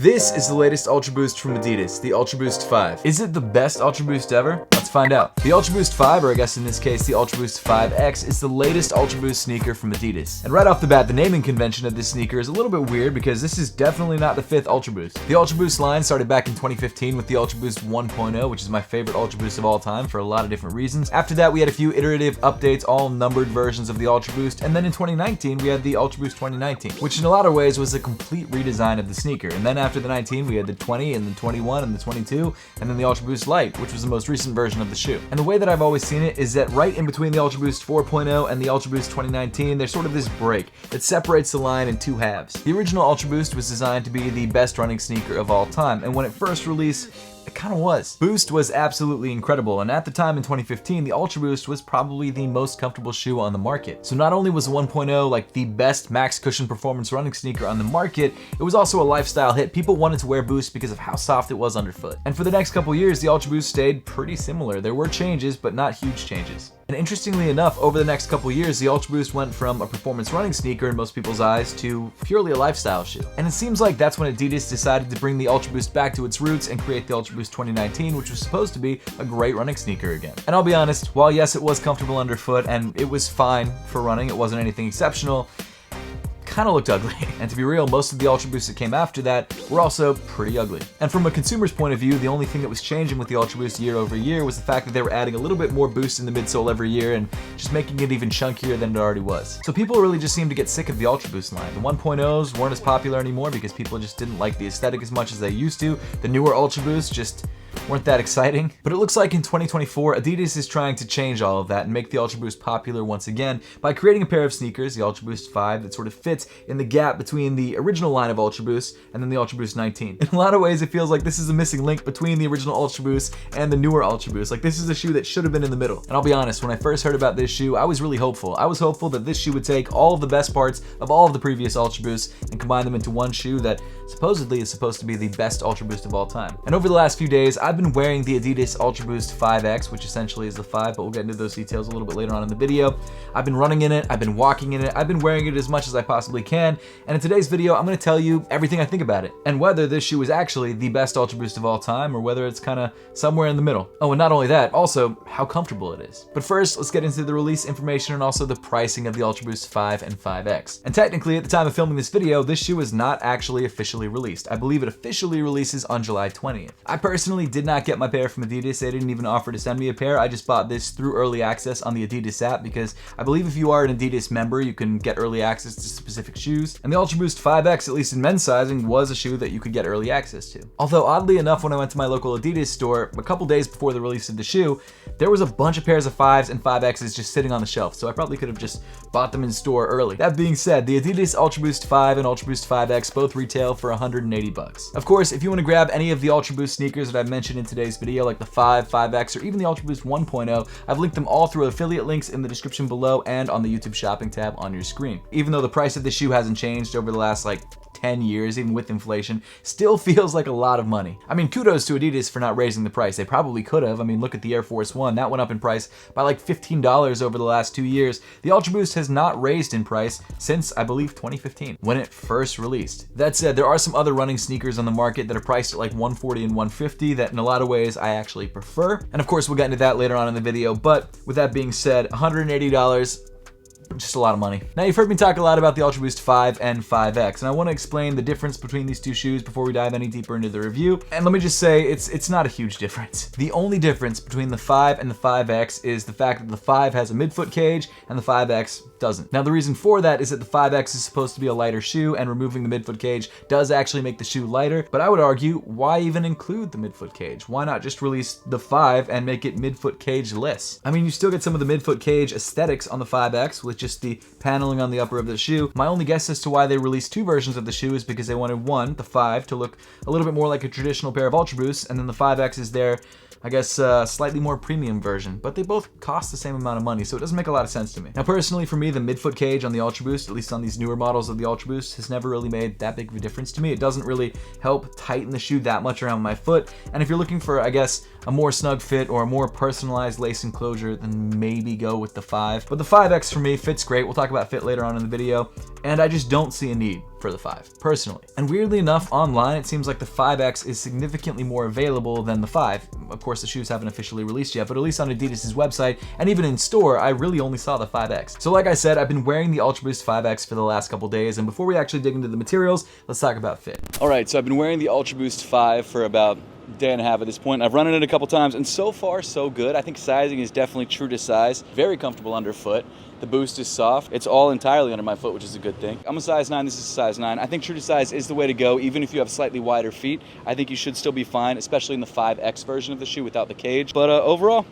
This is the latest UltraBOOST from Adidas, the UltraBOOST 5. Is it the best UltraBOOST ever? Let's find out. The UltraBOOST 5, or I guess in this case the UltraBOOST 5X, is the latest UltraBOOST sneaker from Adidas. And right off the bat, the naming convention of this sneaker is a little bit weird because this is definitely not the fifth UltraBOOST. The UltraBOOST line started back in 2015 with the UltraBOOST 1.0, which is my favorite UltraBOOST of all time for a lot of different reasons. After that, we had a few iterative updates, all numbered versions of the UltraBOOST, and then in 2019, we had the UltraBOOST 2019, which in a lot of ways was a complete redesign of the sneaker. And then after the 19, we had the 20 and the 21 and the 22, and then the UltraBOOST Lite, which was the most recent version of the shoe. And the way that I've always seen it is that right in between the UltraBOOST 4.0 and the UltraBOOST 2019, there's sort of this break that separates the line in two halves. The original UltraBOOST was designed to be the best running sneaker of all time, and when it first released, it kind of was. Boost was absolutely incredible, and at the time in 2015, the UltraBOOST was probably the most comfortable shoe on the market. So not only was the 1.0 like the best max cushion performance running sneaker on the market, it was also a lifestyle hit. People wanted to wear Boost because of how soft it was underfoot. And for the next couple years, the UltraBOOST stayed pretty similar. There were changes, but not huge changes. And interestingly enough, over the next couple years, the UltraBOOST went from a performance running sneaker in most people's eyes to purely a lifestyle shoe. And it seems like that's when Adidas decided to bring the UltraBOOST back to its roots and create the UltraBOOST 2019, which was supposed to be a great running sneaker again. And I'll be honest, while yes, it was comfortable underfoot and it was fine for running, it wasn't anything exceptional, kind of looked ugly. And to be real, most of the UltraBOOSts that came after that were also pretty ugly. And from a consumer's point of view, the only thing that was changing with the UltraBOOST year over year was the fact that they were adding a little bit more boost in the midsole every year and just making it even chunkier than it already was. So people really just seemed to get sick of the UltraBOOST line. The 1.0s weren't as popular anymore because people just didn't like the aesthetic as much as they used to. The newer UltraBOOsts just weren't that exciting. But it looks like in 2024, Adidas is trying to change all of that and make the UltraBOOST popular once again by creating a pair of sneakers, the UltraBOOST 5, that sort of fits in the gap between the original line of UltraBOOST and then the UltraBOOST 19. In a lot of ways, it feels like this is a missing link between the original UltraBOOST and the newer UltraBOOST. Like, this is a shoe that should have been in the middle. And I'll be honest, when I first heard about this shoe, I was really hopeful. I was hopeful that this shoe would take all of the best parts of all of the previous UltraBOOSts and combine them into one shoe that supposedly is supposed to be the best UltraBOOST of all time. And over the last few days, I've been wearing the Adidas UltraBOOST 5X, which essentially is the 5, but we'll get into those details a little bit later on in the video. I've been running in it, I've been walking in it, I've been wearing it as much as I possibly can, and in today's video, I'm going to tell you everything I think about it, and whether this shoe is actually the best UltraBOOST of all time, or whether it's kind of somewhere in the middle. Oh, and not only that, also how comfortable it is. But first, let's get into the release information and also the pricing of the UltraBOOST 5 and 5X. And technically, at the time of filming this video, this shoe is not actually officially released. I believe it officially releases on July 20th. I personally did not get my pair from Adidas. They didn't even offer to send me a pair. I just bought this through early access on the Adidas app because I believe if you are an Adidas member, you can get early access to specific shoes. And the UltraBOOST 5X, at least in men's sizing, was a shoe that you could get early access to. Although oddly enough, when I went to my local Adidas store a couple days before the release of the shoe, there was a bunch of pairs of 5s and 5Xs just sitting on the shelf, so I probably could have just bought them in store early. That being said, the Adidas UltraBOOST 5 and UltraBOOST 5X both retail for $180. Of course, if you want to grab any of the UltraBOOST sneakers that I've mentioned in today's video, like the 5, 5X, or even the UltraBOOST 1.0, I've linked them all through affiliate links in the description below and on the YouTube shopping tab on your screen. Even though the price of the shoe hasn't changed over the last 10 years, even with inflation, still feels like a lot of money. I mean, kudos to Adidas for not raising the price. They probably could have. I mean, look at the Air Force One. That went up in price by like $15 over the last 2 years. The UltraBOOST has not raised in price since, I believe, 2015, when it first released. That said, there are some other running sneakers on the market that are priced at like $140 and $150 that in a lot of ways I actually prefer. And of course, we'll get into that later on in the video. But with that being said, $180, just a lot of money. Now, you've heard me talk a lot about the UltraBOOST 5 and 5X, and I want to explain the difference between these two shoes before we dive any deeper into the review. And let me just say, it's not a huge difference. The only difference between the 5 and the 5X is the fact that the 5 has a midfoot cage and the 5X doesn't. Now, the reason for that is that the 5X is supposed to be a lighter shoe, and removing the midfoot cage does actually make the shoe lighter, but I would argue, why even include the midfoot cage? Why not just release the 5 and make it midfoot cage-less? I mean, you still get some of the midfoot cage aesthetics on the 5X with just the paneling on the upper of the shoe. My only guess as to why they released two versions of the shoe is because they wanted one, the 5, to look a little bit more like a traditional pair of UltraBOOSts, and then the 5X is their, I guess, slightly more premium version, but they both cost the same amount of money, so it doesn't make a lot of sense to me. Now, personally, for me, the midfoot cage on the UltraBOOST, at least on these newer models of the UltraBOOST, has never really made that big of a difference to me. It doesn't really help tighten the shoe that much around my foot, and if you're looking for, I guess, a more snug fit or a more personalized lace enclosure, then maybe go with the 5. But the 5X for me fits great. We'll talk about fit later on in the video, and I just don't see a need for the 5, personally. And weirdly enough, online it seems like the 5X is significantly more available than the 5. Of course, the shoes haven't officially released yet, but at least on Adidas' website and even in store, I really only saw the 5X. So like I said, I've been wearing the UltraBOOST 5X for the last couple days, and before we actually dig into the materials, let's talk about fit. All right, so I've been wearing the UltraBOOST 5 for about a day and a half at this point. I've run it a couple times, and so far so good. I think sizing is definitely true to size. Very comfortable underfoot. The boost is soft. It's all entirely under my foot, which is a good thing. I'm a size 9, this is a size 9. I think true to size is the way to go, even if you have slightly wider feet. I think you should still be fine, especially in the 5X version of the shoe without the cage. But overall,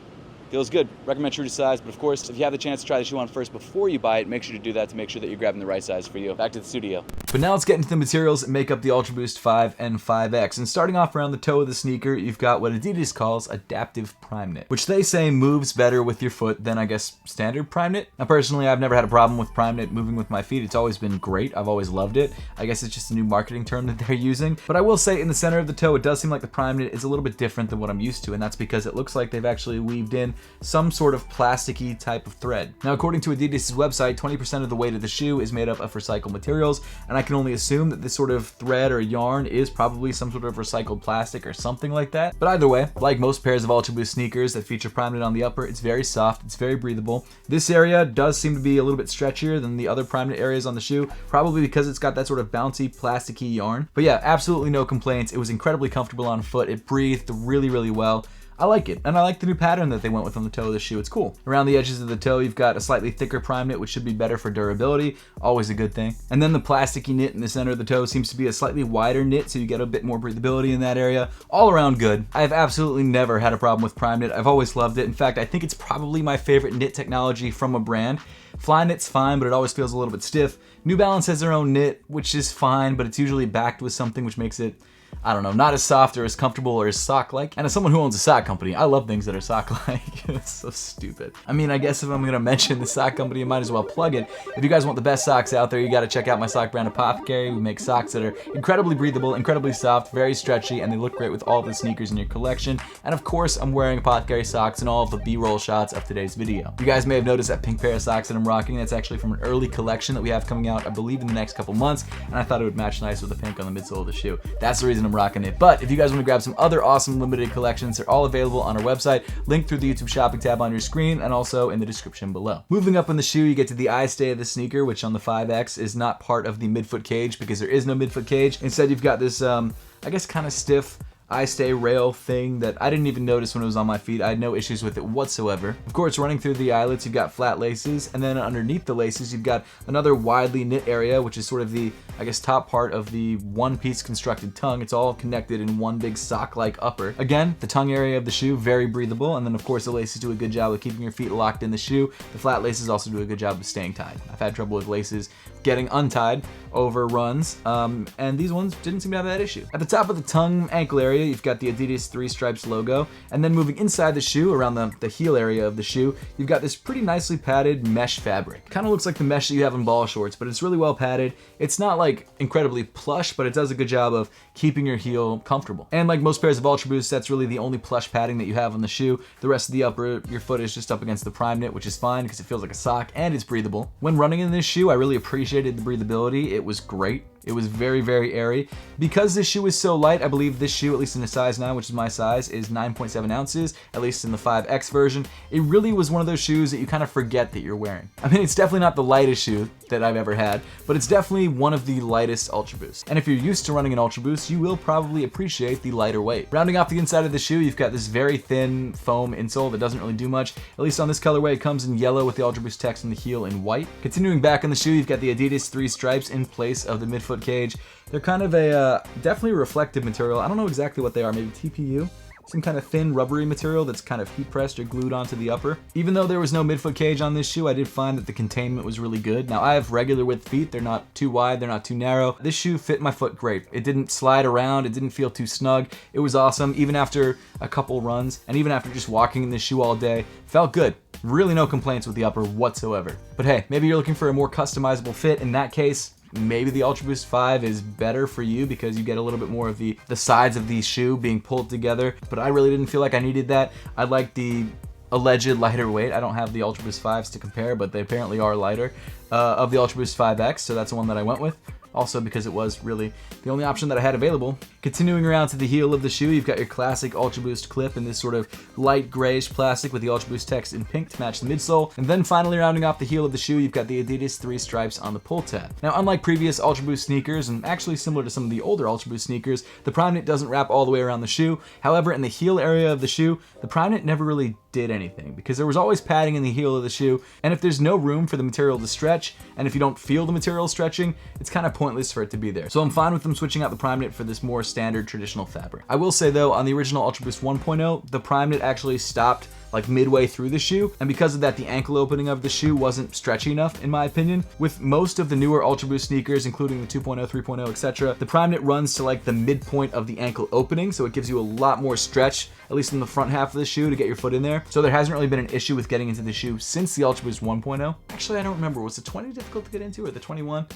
feels good. Recommend true to size, but of course, if you have the chance to try the shoe on first before you buy it, make sure to do that to make sure that you're grabbing the right size for you. Back to the studio. But now let's get into the materials that make up the UltraBOOST 5 and 5X. And starting off around the toe of the sneaker, you've got what Adidas calls adaptive prime knit, which they say moves better with your foot than, I guess, standard prime knit. Now personally, I've never had a problem with prime knit moving with my feet. It's always been great. I've always loved it. I guess it's just a new marketing term that they're using. But I will say in the center of the toe, it does seem like the prime knit is a little bit different than what I'm used to, and that's because it looks like they've actually weaved in some sort of plasticky type of thread. Now, according to Adidas' website, 20% of the weight of the shoe is made up of recycled materials, and I can only assume that this sort of thread or yarn is probably some sort of recycled plastic or something like that. But either way, like most pairs of UltraBOOST sneakers that feature prime knit on the upper, it's very soft, it's very breathable. This area does seem to be a little bit stretchier than the other prime knit areas on the shoe, probably because it's got that sort of bouncy, plasticky yarn. But yeah, absolutely no complaints. It was incredibly comfortable on foot. It breathed really, really well. I like it, and I like the new pattern that they went with on the toe of the shoe. It's cool. Around the edges of the toe, you've got a slightly thicker prime knit, which should be better for durability, always a good thing. And then the plasticky knit in the center of the toe seems to be a slightly wider knit, so you get a bit more breathability in that area. All around good. I've absolutely never had a problem with prime knit. I've always loved it. In fact, I think it's probably my favorite knit technology from a brand. Fly knit's fine, but it always feels a little bit stiff. New Balance has their own knit, which is fine, but it's usually backed with something which makes it, I don't know, not as soft or as comfortable or as sock-like. And as someone who owns a sock company, I love things that are sock-like. It's so stupid. I mean, I guess if I'm gonna mention the sock company, I might as well plug it. If you guys want the best socks out there, you gotta check out my sock brand Apothecary. We make socks that are incredibly breathable, incredibly soft, very stretchy, and they look great with all the sneakers in your collection. And of course, I'm wearing Apothecary socks in all of the B-roll shots of today's video. You guys may have noticed that pink pair of socks that I'm rocking. That's actually from an early collection that we have coming out, I believe, in the next couple months, and I thought it would match nice with the pink on the midsole of the shoe. That's the reason I'm rocking it. But if you guys want to grab some other awesome limited collections, they're all available on our website, linked through the YouTube shopping tab on your screen and also in the description below. Moving up in the shoe, you get to the eye stay of the sneaker, which on the 5X is not part of the midfoot cage because there is no midfoot cage. Instead, you've got this, I guess, kind of stiff eye stay rail thing that I didn't even notice when it was on my feet. I had no issues with it whatsoever. Of course, running through the eyelets, you've got flat laces, and then underneath the laces, you've got another widely knit area, which is sort of the, I guess, top part of the one-piece constructed tongue. It's all connected in one big sock-like upper. Again, the tongue area of the shoe, very breathable, and then of course the laces do a good job of keeping your feet locked in the shoe. The flat laces also do a good job of staying tied. I've had trouble with laces getting untied over runs, and these ones didn't seem to have that issue. At the top of the tongue ankle area, you've got the Adidas 3 Stripes logo, and then moving inside the shoe, around the heel area of the shoe, you've got this pretty nicely padded mesh fabric. Kind of looks like the mesh that you have in ball shorts, but it's really well padded. It's not like incredibly plush, but it does a good job of keeping your heel comfortable. And like most pairs of UltraBOOST, that's really the only plush padding that you have on the shoe. The rest of the upper, your foot is just up against the prime knit, which is fine because it feels like a sock and it's breathable. When running in this shoe, I really appreciated the breathability. It was great. It was very, very airy. Because this shoe is so light, I believe this shoe, at least in a size 9, which is my size, is 9.7 ounces, at least in the 5X version. It really was one of those shoes that you kind of forget that you're wearing. I mean, it's definitely not the lightest shoe that I've ever had, but it's definitely one of the lightest UltraBOOST. And if you're used to running an UltraBOOST, you will probably appreciate the lighter weight. Rounding off the inside of the shoe, you've got this very thin foam insole that doesn't really do much. At least on this colorway, it comes in yellow with the UltraBOOST text on the heel in white. Continuing back on the shoe, you've got the Adidas 3 Stripes in place of the midfoot cage. They're kind of a definitely reflective material. I don't know exactly what they are, maybe TPU? Some kind of thin rubbery material that's kind of heat pressed or glued onto the upper. Even though there was no midfoot cage on this shoe, I did find that the containment was really good. Now I have regular width feet, they're not too wide, they're not too narrow. This shoe fit my foot great. It didn't slide around, it didn't feel too snug. It was awesome, even after a couple runs, and even after just walking in this shoe all day, felt good. Really no complaints with the upper whatsoever. But hey, maybe you're looking for a more customizable fit. In that case, maybe the UltraBOOST 5 is better for you because you get a little bit more of the sides of the shoe being pulled together, but I really didn't feel like I needed that. I like the alleged lighter weight. I don't have the UltraBOOST 5s to compare, but they apparently are lighter, of the UltraBOOST 5X, so that's the one that I went with. also because it was really the only option that I had available. Continuing around to the heel of the shoe, you've got your classic UltraBoost clip in this sort of light grayish plastic with the UltraBoost text in pink to match the midsole. And then finally rounding off the heel of the shoe, you've got the Adidas 3 stripes on the pull tab. Now, unlike previous UltraBoost sneakers, and actually similar to some of the older UltraBoost sneakers, the prime knit doesn't wrap all the way around the shoe. However, in the heel area of the shoe, the prime knit never really did anything because there was always padding in the heel of the shoe, and if there's no room for the material to stretch, and if you don't feel the material stretching, it's kind of pointless for it to be there. So I'm fine with them switching out the prime knit for this more standard traditional fabric. I will say though, on the original UltraBoost 1.0, the prime knit actually stopped like midway through the shoe, and because of that, the ankle opening of the shoe wasn't stretchy enough, in my opinion. With most of the newer UltraBoost sneakers, including the 2.0, 3.0, etc., the prime knit runs to like the midpoint of the ankle opening, so it gives you a lot more stretch, at least in the front half of the shoe, to get your foot in there. So there hasn't really been an issue with getting into the shoe since the UltraBoost 1.0. Actually, I don't remember. Was the 20 difficult to get into, or the 21?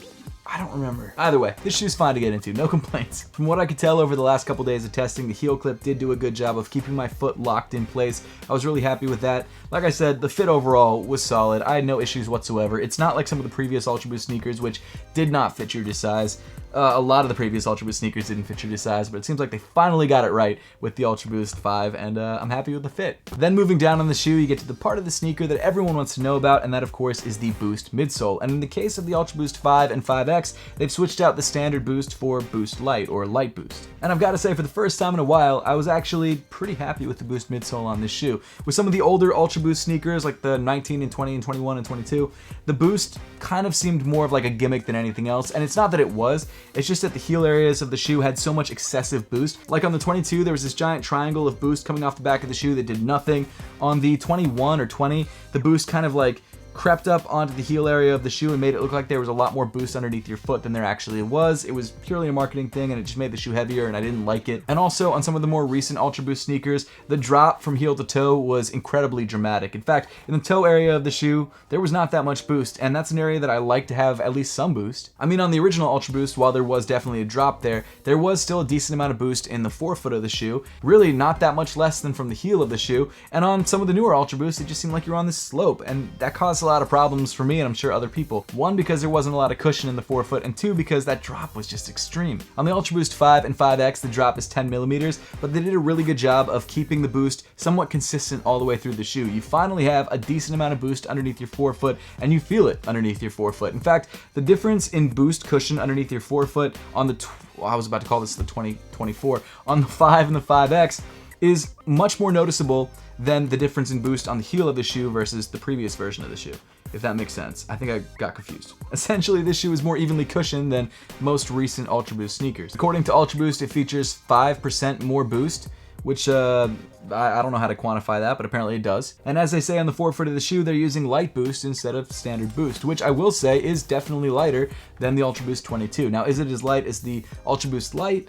I don't remember. Either way, this shoe's fine to get into, no complaints. From what I could tell over the last couple days of testing, the heel clip did do a good job of keeping my foot locked in place. I was really happy with that. Like I said, the fit overall was solid. I had no issues whatsoever. It's not like some of the previous UltraBoost sneakers, which did not fit your size. A lot of the previous UltraBoost sneakers didn't fit your size, but it seems like they finally got it right with the UltraBoost 5, and I'm happy with the fit. Then moving down on the shoe, you get to the part of the sneaker that everyone wants to know about, and that of course is the Boost midsole. And in the case of the UltraBoost 5 and 5X, they've switched out the standard Boost for Boost Light, or Light Boost. And I've got to say, for the first time in a while, I was actually pretty happy with the Boost midsole on this shoe. With some of the older UltraBoost sneakers, like the 19 and 20 and 21 and 22, the Boost kind of seemed more of like a gimmick than anything else, and it's not that it was, it's just that the heel areas of the shoe had so much excessive boost. Like on the 22, there was this giant triangle of boost coming off the back of the shoe that did nothing. On the 21 or 20, the boost kind of like crept up onto the heel area of the shoe and made it look like there was a lot more boost underneath your foot than there actually was. It was purely a marketing thing, and it just made the shoe heavier, and I didn't like it. And also, on some of the more recent UltraBoost sneakers, the drop from heel to toe was incredibly dramatic. In fact, in the toe area of the shoe, there was not that much boost, and that's an area that I like to have at least some boost. I mean, on the original UltraBoost, while there was definitely a drop there was still a decent amount of boost in the forefoot of the shoe, really not that much less than from the heel of the shoe. And on some of the newer UltraBoosts, it just seemed like you're on this slope, and that caused a lot of problems for me, and I'm sure other people. One, because there wasn't a lot of cushion in the forefoot, and two, because that drop was just extreme. On the UltraBoost 5 and 5X, the drop is 10 millimeters, but they did a really good job of keeping the boost somewhat consistent all the way through the shoe. You finally have a decent amount of boost underneath your forefoot, and you feel it underneath your forefoot. In fact, the difference in boost cushion underneath your forefoot on the, I was about to call this the 2024, on the 5 and the 5X is much more noticeable than the difference in boost on the heel of the shoe versus the previous version of the shoe, if that makes sense. I think I got confused. Essentially, this shoe is more evenly cushioned than most recent UltraBoost sneakers. According to UltraBoost, it features 5% more boost, which I don't know how to quantify that, but apparently it does. And as they say on the forefoot of the shoe, they're using light boost instead of standard boost, which I will say is definitely lighter than the UltraBoost 22. Now, is it as light as the UltraBoost Light?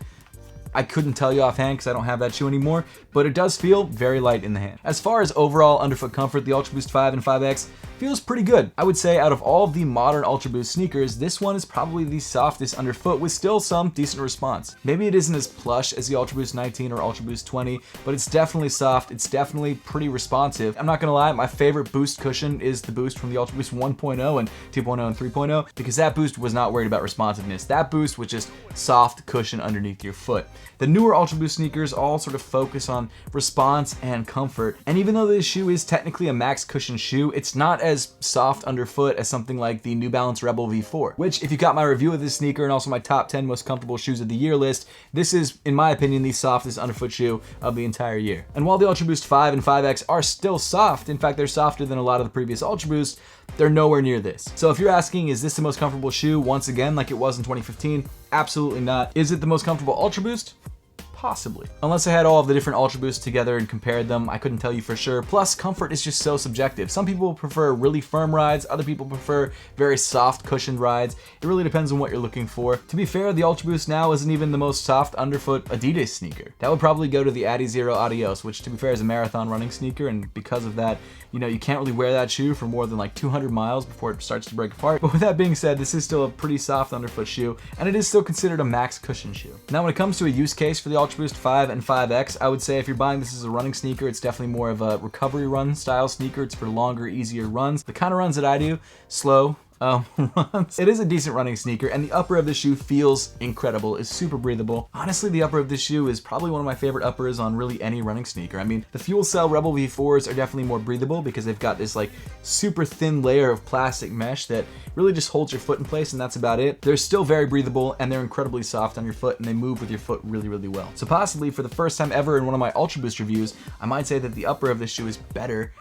I couldn't tell you offhand because I don't have that shoe anymore, but it does feel very light in the hand. As far as overall underfoot comfort, the UltraBoost 5 and 5X feels pretty good. I would say out of all of the modern UltraBoost sneakers, this one is probably the softest underfoot with still some decent response. Maybe it isn't as plush as the UltraBoost 19 or UltraBoost 20, but it's definitely soft. It's definitely pretty responsive. I'm not gonna lie, my favorite boost cushion is the boost from the UltraBoost 1.0 and 2.0 and 3.0 because that boost was not worried about responsiveness. That boost was just soft cushion underneath your foot. The newer UltraBoost sneakers all sort of focus on response and comfort, and even though this shoe is technically a max cushion shoe, it's not as soft underfoot as something like the New Balance Rebel V4, which if you got my review of this sneaker and also my top 10 most comfortable shoes of the year list, this is, in my opinion, the softest underfoot shoe of the entire year. And while the UltraBoost 5 and 5X are still soft, in fact, they're softer than a lot of the previous UltraBoosts, they're nowhere near this. So if you're asking, is this the most comfortable shoe once again like it was in 2015? Absolutely not. Is it the most comfortable UltraBoost? Possibly. Unless I had all of the different UltraBoosts together and compared them, I couldn't tell you for sure. Plus, comfort is just so subjective. Some people prefer really firm rides, other people prefer very soft cushioned rides. It really depends on what you're looking for. To be fair, the UltraBoost now isn't even the most soft underfoot Adidas sneaker. That would probably go to the Adizero Adios, which to be fair is a marathon running sneaker, and because of that, you know, you can't really wear that shoe for more than like 200 miles before it starts to break apart. But with that being said, this is still a pretty soft underfoot shoe, and it is still considered a max cushion shoe. Now, when it comes to a use case for the UltraBoost 5 and 5X, I would say if you're buying this as a running sneaker, it's definitely more of a recovery run style sneaker. It's for longer, easier runs. The kind of runs that I do, slow, It is a decent running sneaker, and the upper of the shoe feels incredible. It's super breathable. Honestly, the upper of this shoe is probably one of my favorite uppers on really any running sneaker. I mean, the Fuel Cell Rebel V4s are definitely more breathable because they've got this like super thin layer of plastic mesh that really just holds your foot in place, and that's about it. They're still very breathable, and they're incredibly soft on your foot, and they move with your foot really, really well. So possibly for the first time ever in one of my UltraBoost reviews, I might say that the upper of this shoe is better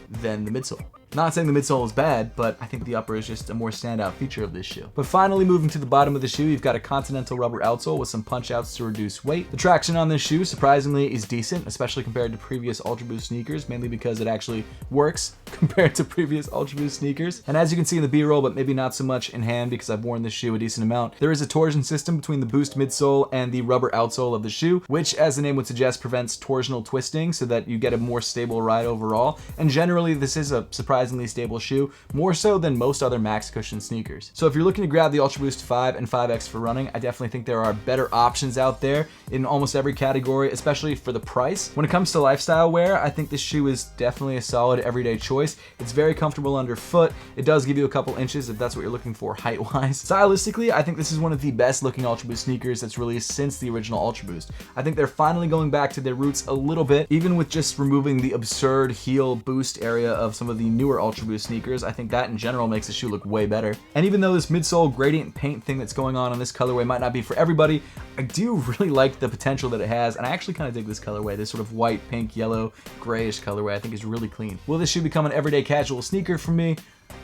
than the midsole. Not saying the midsole is bad, but I think the upper is just a more standout feature of this shoe. But finally, moving to the bottom of the shoe, you've got a Continental rubber outsole with some punch outs to reduce weight. The traction on this shoe, surprisingly, is decent, especially compared to previous UltraBoost sneakers, mainly because it actually works compared to previous UltraBoost sneakers. And as you can see in the B-roll, but maybe not so much in hand because I've worn this shoe a decent amount, there is a torsion system between the Boost midsole and the rubber outsole of the shoe, which, as the name would suggest, prevents torsional twisting so that you get a more stable ride overall. And generally, this is a surprisingly stable shoe, more so than most other max cushion sneakers. So if you're looking to grab the UltraBoost 5 and 5X for running, I definitely think there are better options out there in almost every category, especially for the price. When it comes to lifestyle wear, I think this shoe is definitely a solid everyday choice. It's very comfortable underfoot. It does give you a couple inches if that's what you're looking for height-wise. Stylistically, I think this is one of the best looking UltraBoost sneakers that's released since the original UltraBoost. I think they're finally going back to their roots a little bit, even with just removing the absurd heel boost area of some of the newer UltraBoost sneakers. I think that in general makes the shoe look way better. And even though this midsole gradient paint thing that's going on this colorway might not be for everybody, I do really like the potential that it has, and I actually kind of dig this colorway. This sort of white, pink, yellow, grayish colorway I think is really clean. Will this shoe become an everyday casual sneaker for me?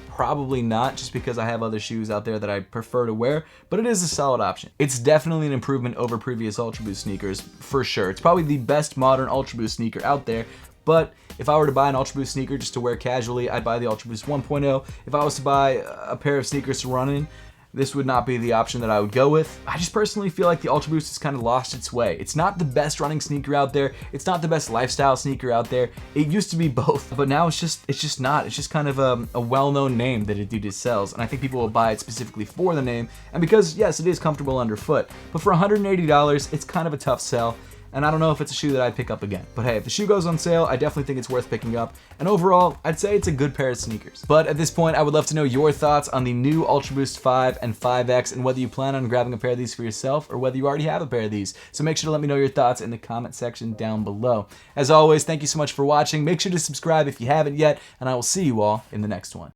Probably not, just because I have other shoes out there that I prefer to wear, but it is a solid option. It's definitely an improvement over previous UltraBoost sneakers, for sure. It's probably the best modern UltraBoost sneaker out there, but if I were to buy an UltraBoost sneaker just to wear casually, I'd buy the UltraBoost 1.0. If I was to buy a pair of sneakers to run in, this would not be the option that I would go with. I just personally feel like the UltraBoost has kind of lost its way. It's not the best running sneaker out there. It's not the best lifestyle sneaker out there. It used to be both, but now it's just not. It's just kind of a well-known name that Adidas sells, and I think people will buy it specifically for the name, and because, yes, it is comfortable underfoot, but for $180, it's kind of a tough sell. And I don't know if it's a shoe that I'd pick up again. But hey, if the shoe goes on sale, I definitely think it's worth picking up. And overall, I'd say it's a good pair of sneakers. But at this point, I would love to know your thoughts on the new UltraBoost 5 and 5X and whether you plan on grabbing a pair of these for yourself or whether you already have a pair of these. So make sure to let me know your thoughts in the comment section down below. As always, thank you so much for watching. Make sure to subscribe if you haven't yet, and I will see you all in the next one.